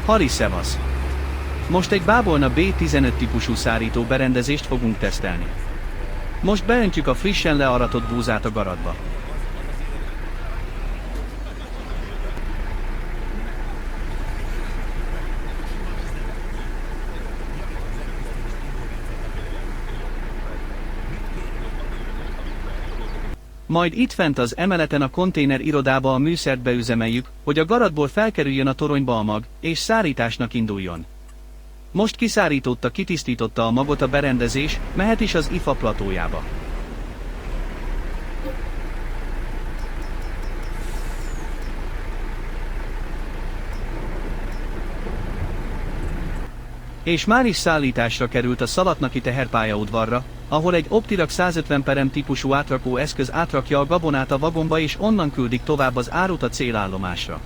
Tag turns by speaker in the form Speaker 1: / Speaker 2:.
Speaker 1: Hari szevasz! Most egy Bábolna B15 típusú szárító berendezést fogunk tesztelni. Most beöntjük a frissen learatott búzát a garatba. Majd itt fent az emeleten a konténer irodába a műszert beüzemeljük, hogy a garatból felkerüljön a toronyba a mag, és szárításnak induljon. Most kitisztította a magot a berendezés, mehet is az IFA platójába. És már is szállításra került a Szalatnaki teherpályaudvarra, ahol egy Optirak 150 típusú átrakó eszköz átrakja a gabonát a vagonba és onnan küldik tovább az árut a célállomásra.